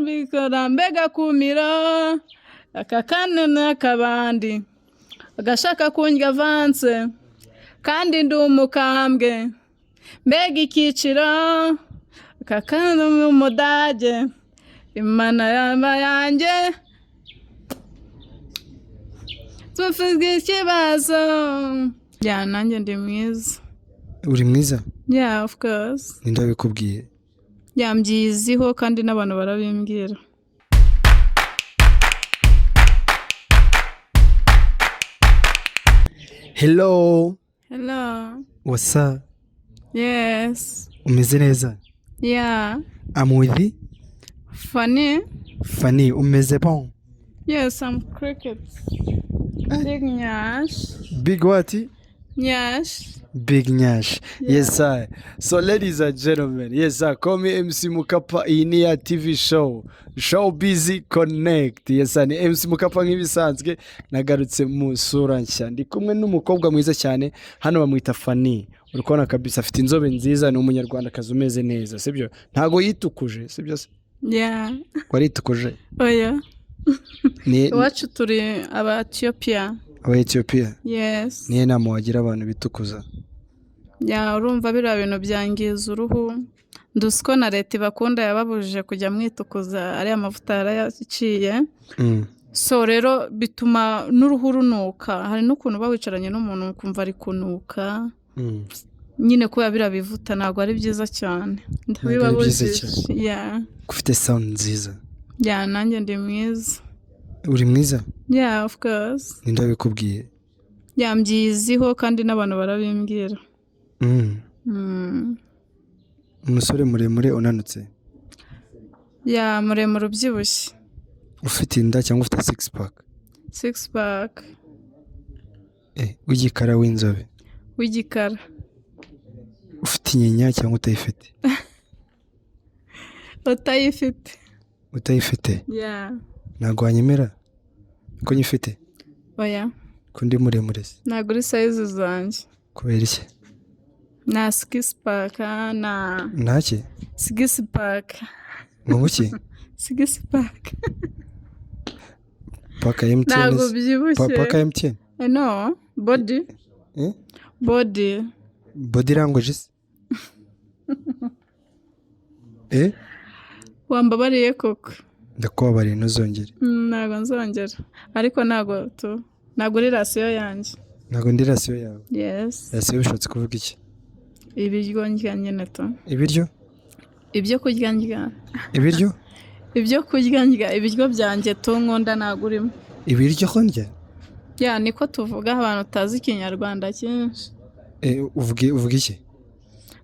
bikora mbega kumira aka kana n'akabandi agashaka kunjya avance kandi ndi umukambwe mbega ikiciro aka kana n'umudage imana yanjye tufite ikibazo nanjye ndi mwiza. Uri mwiza? Yeah, of course. Ninde bikubwiye? Mbyiziho kandi n'abantu barabimbwira. Hello. What's up? Yes. Umeze neza? Yeah. I'm with you. Funny, umeze bon? Yes, I'm cricket. Big Nyash. Big what? Nyash. Big Nyash. Yeah. Yes, sir. So, ladies and gentlemen, yes, sir. Call me MC Mukapa in your TV show. Show Busy Connect. Yes, sir. Ni MC Mukapa nk'ibisanzwe nagarutse mu sura nshya. Ndi kumwe n'umukobwa mwiza cyane hano bamwita Fanny. Urikona kabisa afite inzobe nziza ni umunyarwandakazi umeze neza, sibyo? Ntago yitukuje, sibyo se? Yeah. Waritukuje? Oya. Iwacu turi aba-Ethiopia. Aba-Ethiopia? Yes. Niye nama wagira abantu bitukuza? Ya urumva biriya bintu byangiza uruhu. Ndusiko na leta bakunda yababujije kujya mwitukuza ari amavuta yarayaciye. So rero bituma n'uruhu runuka. Hari n'ukuntu bawicaranye n'umuntu ukumva ari kunuka. Nyine kuba birabivuta ntago ari byiza cyane. Ndabibabujije. Yeah. Ufite sound nziza. Yeah, nanjye ndi mwiza. Uri mwiza? Yeah, of course. Ninde bikubwiye? Mbyiziho kandi n'abantu barabimbwira. Umusore muremure unanutse? Yeah, muremure ubyibushye. Ufite inda cyangwa ufite six pack? Six pack. W'igikara w'inzobe? W'igikara. Ufite inyinya cyangwa utayifite? Utayifite? Yeah. Ntago wanyemera ko nyifite? Oya. Ko ndi muremure se? Ntago uri size zanjye. Kubera iki? Na six pack na. Naki? Six pack. Muki? Six pack. Paka MTN. Ntago byibushye. Paka MTN? No, body. Body languages? Wambabariye koko. Ndakubabariye ntuzongere. Ntago nzongera. Ariko ntago uri rasiyo yanjye. Ntago ndi rasiyo yawe? Yes. Rasiyo bishatse kuvuga iki? Ibiryo ndya nyine to. Ibiryo? Ibyo kurya ndya. Ibiryo? Ibyo kurya ndya, ibiryo byanjye to nkunda ntago urimo. Ibiryo ko ndya? Ya niko tuvuga abantu utazi ikinyarwanda cyinshi. Uvuga iki?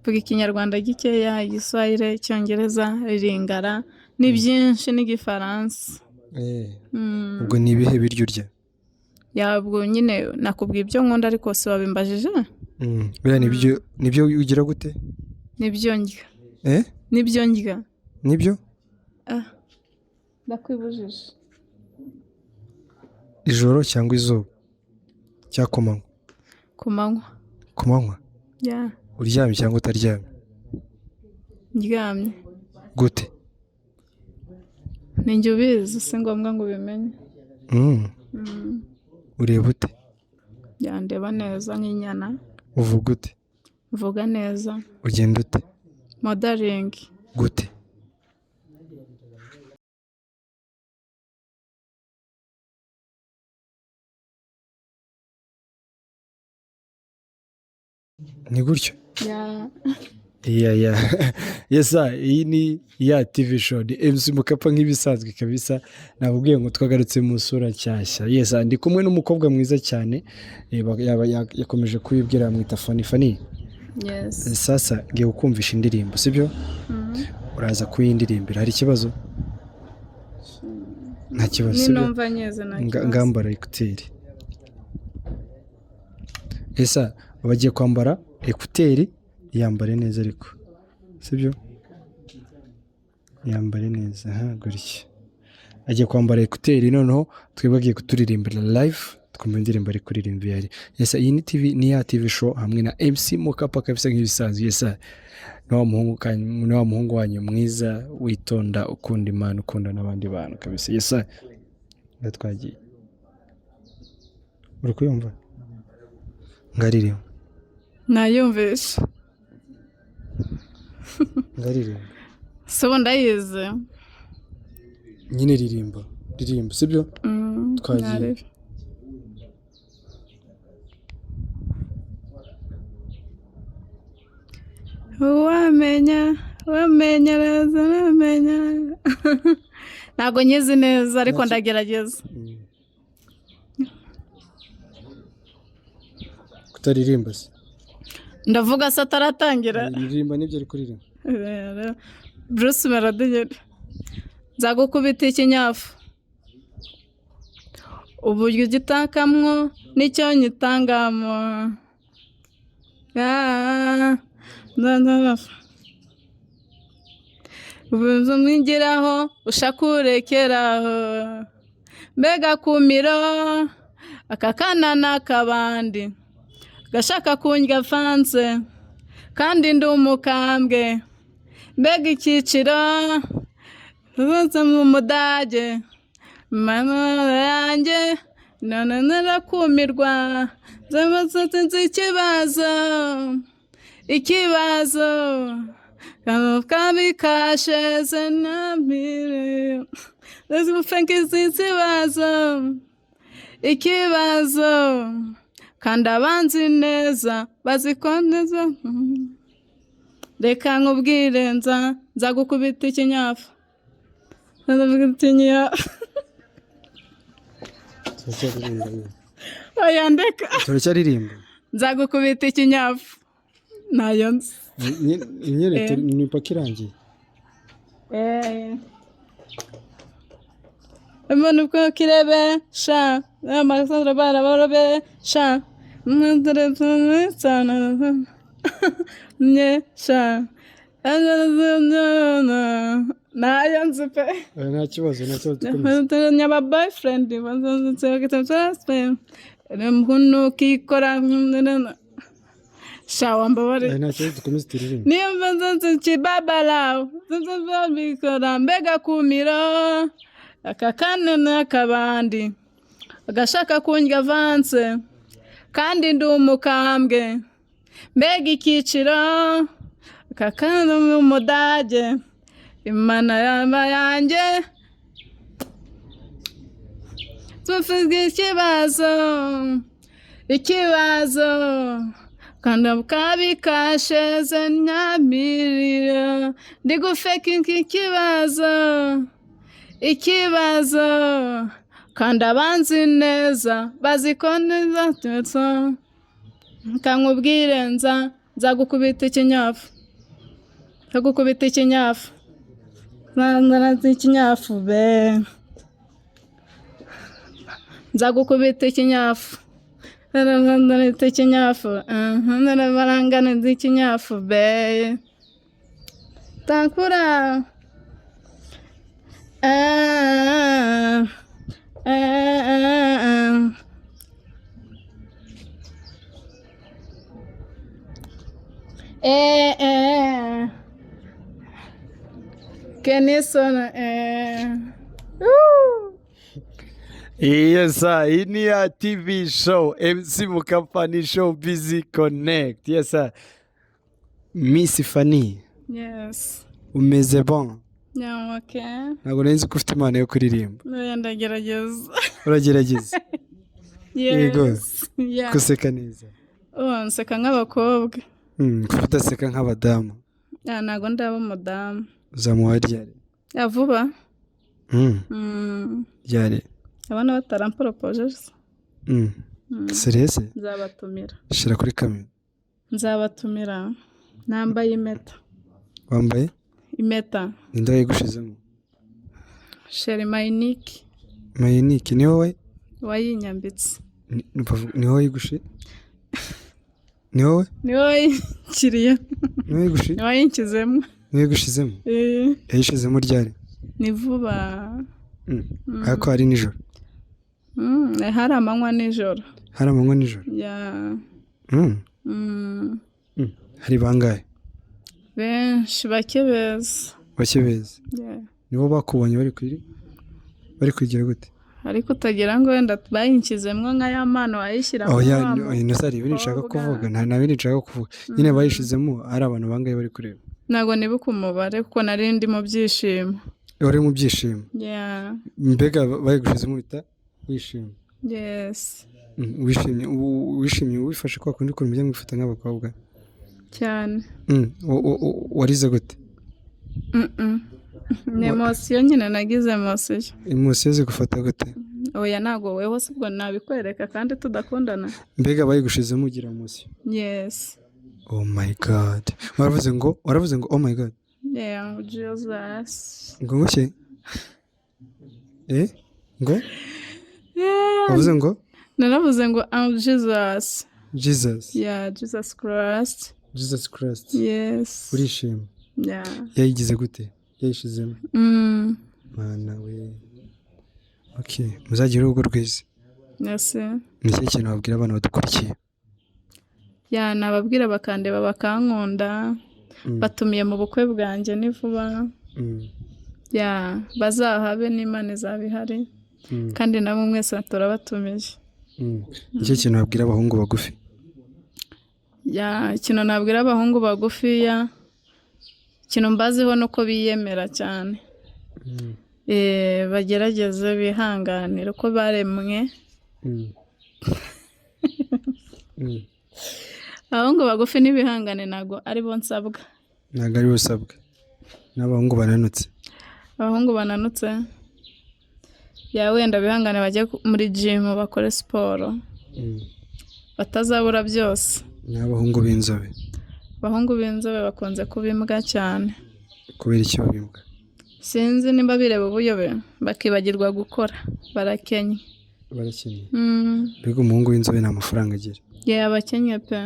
Vuga ikinyarwanda gikeya, igiswahili, icyongereza, iringara, ni byinshi n'igifaransa. Ubwo ni ibihe biryo urya? Yabwo nyine nakubwiye ibyo nkunda ariko se wabimbajije? Bira nibyo ugira gute? Nibyo ndya. Nibyo ndya? Nibyo? Ndakwibujije. Ijoro cyangwa izuba? Cyangwa kumanywa? Kumanywa. Kumanywa? Yeah. Uryamye cyangwa utaryamye? Ndyamye. Gute? Ninjye ubizi si ngombwa ngo ubimenye. Ureba ute? Yandeba neza nk'inyana. Uvuga ute? Uvuga neza. Ugenda ute? Modeling. Gute? Ni gutyo? Yeah. Yes, iyi ni ya TV show ni MC Mukapa nk'ibisanzwe kabisa. Nabubwiye ngo twagarutse mu sura nshyashya. Yes, ndi kumwe n'umukobwa mwiza cyane. Yakomeje kubibwira mwita Fanny. Yes. Sasa ngiye gukumvisha indirimbo, sibyo? Uraza kuyindirimbira. Hari ikibazo? Nta kibazo. Ninumva nyeze na kibazo. Ngambara ekuteri. Esa bagiye kwambara ekuteri, yambare neza ariko. Sibyo? Yambare neza gutya. Agiye kwambara ekuteri noneho twibagiye kuturirimbira live twumva indirimbo ari kuririmba yari yes iyi ni TV ni ya TV show hamwe na MC Mukapa kabisa nk'ibisanzwe yes no muhungu wanyu mwiza witonda ukunda Imana ukunda n'abandi bantu kabisa yes ndatwagiye uri kuyumva ngaririmba nayumvishe ngaririmba so ndayize nyine ririmba sibyo twagiye wamenya ntabwo nyizi neza ariko ndagerageza kutaririmba se ndavuga se ataratangira ririmba nibyo ari kuririmba Bruce Melody nzagukubita ikinyafu uburyo ugitakamwo nicyo nyitangamo ubuzo mwingiraho ushakurekeraho mbega kumiro aka kana n'akabandi gashaka kundya fanse kandi ndi umukambwe mbega icyiciro ubuze mu mudage mama yanjye none narakumirwa nzi ikibazo kabikasheze namire ikibazo kandi abanzi neza bazikoneza reka nkubwire nzagukubita ikinyafu oya ndeka turacyaririmba nzagukubita ikinyafu nayo nzi nyine ni paka irangiye umuntu uko kirebe sha amasara barabe sha nye sha nayo nzi pe nta kibazo nyaba boyfriend umuntu ukikora shawa mbabare nta kibazo dukomeze turirimbe niyo mvanze kibabala bikora mbega kumiro aka kana n'akabandi agashaka kundya avance kandi ndi umukambwe mbega icyiciro aka kana n'umudage Imana yanjye tufite ikibazo kandi kabikasheze nyamirira ndi gufeka ikibazo kandi abanzi neza bazikoneza tetso kankubwire nzagukubita ikinyafu ikinyafu be nzagukubita ikinyafu narabarangana ikinyafu be takura Kenison yes sir ini ya TV show MC Mukapa ni show busy connect yes sir Miss Fanny yes umeze bon yeah okay ntabwo nzi ko ufite impano yo kuririmba ndagerageza uragerageza yes kuseka neza nseka nk'abakobwa udaseka nk'abadamu ntabwo ndaba umudamu uzamuha ryari vuba ryari abana bataramporopoje serese nzabatumira shira kuri kamera nzabatumira nambaye impeta wambaye impeta ninde wayigushizemo Sheri Mayiniki ni wowe wayinyambitse ni wowe yigushe ni wowe kiriya ni wowe yigushe ni wayinkizemo ni wowe yigushizemo yayishizemo ryari ni vuba ariko hari nijoro hari amanywa nijoro. Hari amanywa nijoro? Yeah. Hari bangahe? Benshi, bake beza. Bake beza? Yeah. Nibo bakubonye bari kugira gute? Ariko utagira ngo wenda bayinshyizemo nka ya mpano wayishyira mu mama. Ntari ibintu nshaka kuvuga, nta bintu nshaka kuvuga. Nyine bayishizemo ari abantu bangahe bari kureba? Ntabwo nibuka umubare kuko nari ndi mu byishimo. Uri mu byishimo? Yeah. Mbega bayigushizemo bita wishimye? Yes. Wishimye wifashe kwa kundi ukuntu mujya mwifata nk'abakobwa cyane. Warize gute? Ni emosiyo nyine nagize emosiyo. Emosiyo zigufata gute? Oya ntabwo weho sibwo nabikwereka kandi tudakundana. Mbega bayigushizemo ugira emosiyo? Yes. Oh my god. Waravuze ngo oh my god? Yeah, Jesus. Ngo nguke? Ngo? Yeah. Wavuze ngo? Naravuze ngo Jesus. Jesus. Yeah, Jesus Christ. Jesus Christ. Yes. Urishima? Yeah. Yayigize gute? Yayishizemo? Mana we. Okay, muzagira urugo rwiza. Yes. Ni iki kintu wabwira abantu badukurikiye? Yeah, nababwira bakandeba bakankunda. Batumiye mu bukwe bwanjye ni vuba. Yeah, bazahabe n'Imana izabihari. Kandi nabo mwese turabatumiye. Icyo kintu nabwira abahungu bagufi? Yeah, ikintu nabwira abahungu bagufiya, ikintu mbaziho nuko biyemera cyane. Bagerageze bihanganira uko baremwe. Abahungu bagufi n'ibihangane ntago ari bo nsabwa. Ntago ari bo usabwa? N'abahungu bananutse? Abahungu bananutse wenda bihangane bajye muri gym bakore siporo. Batazabura byose. N'abahungu b'inzobe? Abahungu b'inzobe bakunze kuba imbwa cyane. Kubera iki babimbwa? Sinzi nimba bireba ubuyobe bakibagirwa gukora, barakenye. Mbega umuhungu w'inzobe nta mafaranga agira? Yeah, abakenye pe.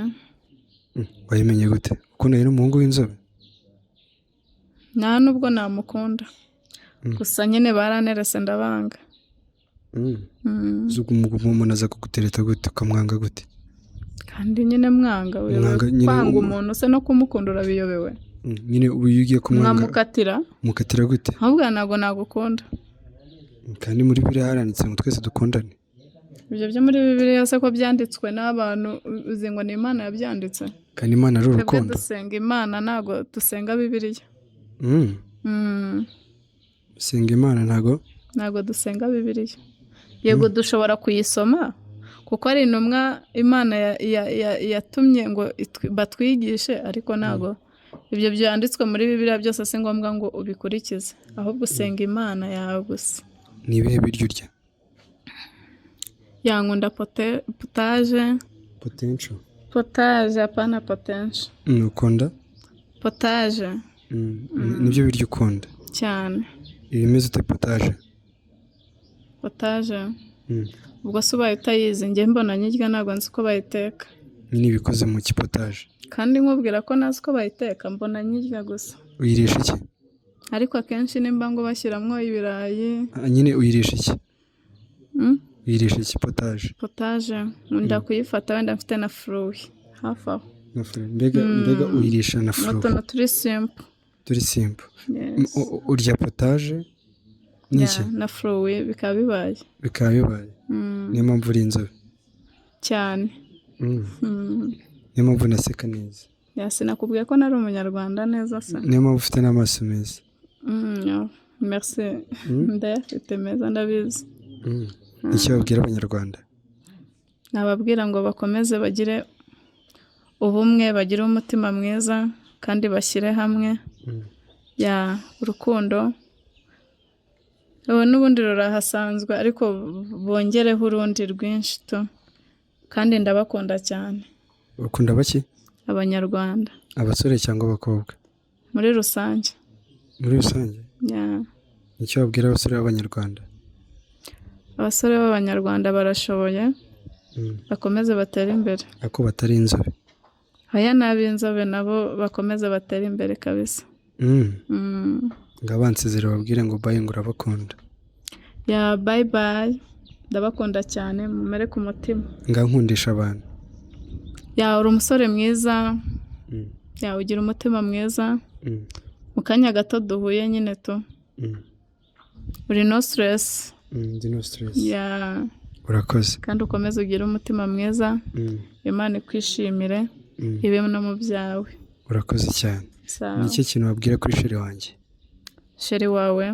Wayimenye gute? Ukunda rero umuhungu w'inzobe? Nta nubwo namukunda. Gusa nyine baranerese ndabanga. Umuntu aza kugutereta gute ukamwanga gute? Kandi nyine mwanga kwanga umuntu se no kumukunda urabiyobewe. Nyine uyu ugiye kumwanga mukatira gute? Ahubwo ntabwo nagukunda. Kandi muri Bibiliya haranditse ngo twese dukundane. Ibyo byo muri Bibiliya se ko byanditswe n'abantu uzi ngo ni Imana yabyanditse. Kandi Imana ari urukundo. Dusenga Imana ntabwo dusenga Bibiliya. Dusenga Imana ntabwo dusenga Bibiliya. Yego dushobora kuyisoma kuko ari intumwa Imana yatumye ngo batwigishe, ariko ntabwo ibyo byanditswe muri Bibiliya byose si ngombwa ngo ubikurikize, ahubwo usenga Imana yawe gusa. Ni ibihe biryo urya? Yankunda potage. Potage apana potential. Ukunda? Potage. Nibyo biryo ukunda? Cyane. Ibimeze ute potage? Potage. Ubwo se ubaye utayizi njye mbona nyirya ntabwo nzi uko bayiteka. Ni ibikoze mu kipotage? Kandi nkubwira ko nazi uko bayiteka mbona nyirya gusa. Uyirisha iki? Ariko akenshi nimba ngo bashyiramo ibirayi. Nyine uyirisha iki? Uyirisha iki potage? Potage nkunda kuyifata wenda mfite na fruit hafi aho. Mbega uyirisha na fruit? Utuntu turi simple. Turi simple. Urya potage n'iki? Na fruit bikaba bibaye. Niyo mpamvu uri inzobe cyane. Niyo mpamvu naseka neza. Sinakubwiye ko nari umunyarwanda neza se. Niyo mpamvu ufite n'amaso meza. Merci. Ndayafite meza ndabizi. Icyo babwira abanyarwanda? Nababwira ngo bakomeze bagire ubumwe, bagire umutima mwiza kandi bashyire hamwe. Urukundo n'ubundi rurahasanzwe ariko bongereho urundi rwinshi to, kandi ndabakunda cyane. Ukunda baki? Abanyarwanda. Abasore cyangwa abakobwa? Muri rusange. Muri rusange? Icyo babwira abasore b'abanyarwanda? Abasore b'abanyarwanda barashoboye, bakomeze batere imbere. Ako batari inzobe? Aya n'ab'inzobe nabo bakomeze batere imbere kabisa. Ngo abansezere babwire ngo bye ngo urabakunda. Bye bye. ndabakunda cyane mumere ku mutima nkundisha abantu uri umusore mwiza ugira umutima mwiza mu kanya gato duhuye nyine tu uri no stress urakoze kandi ukomeze ugire umutima mwiza Imana ikwishimire ibe no mu byawe urakoze cyane niki kintu wabwira kuri sheri wanjye sheri wawe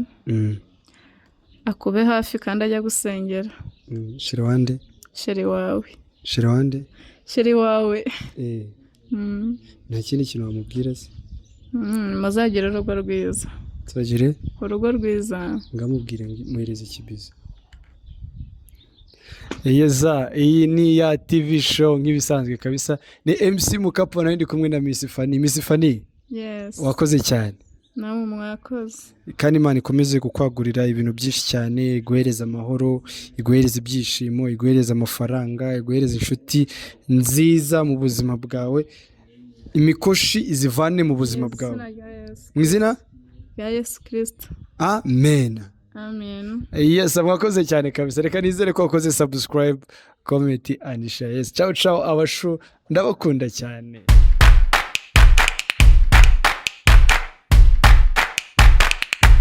akube hafi kandi ajya gusengera sheri wande sheri wawe sheri wawe nta kindi kintu wamubwira se muzagire urugo rwiza tuzagire urugo rwiza ngamubwire muhereze ikibizo yeza iyi ni ya TV show nk'ibisanzwe kabisa ni MC Mukapa nawe ndi kumwe na Miss Fanny yes wakoze cyane nawe mwakoze kandi Imana ikomeze kukwagurira ibintu byinshi cyane iguhereza amahoro iguhereza ibyishimo iguhereza amafaranga iguhereza inshuti nziza mu buzima bwawe imikoshi izivane mu buzima bwawe mu izina ya Yesu Kristo amen yes mwakoze cyane kabisa reka nizere ko wakoze subscribe comment and share yes ciao abashu ndabakunda cyane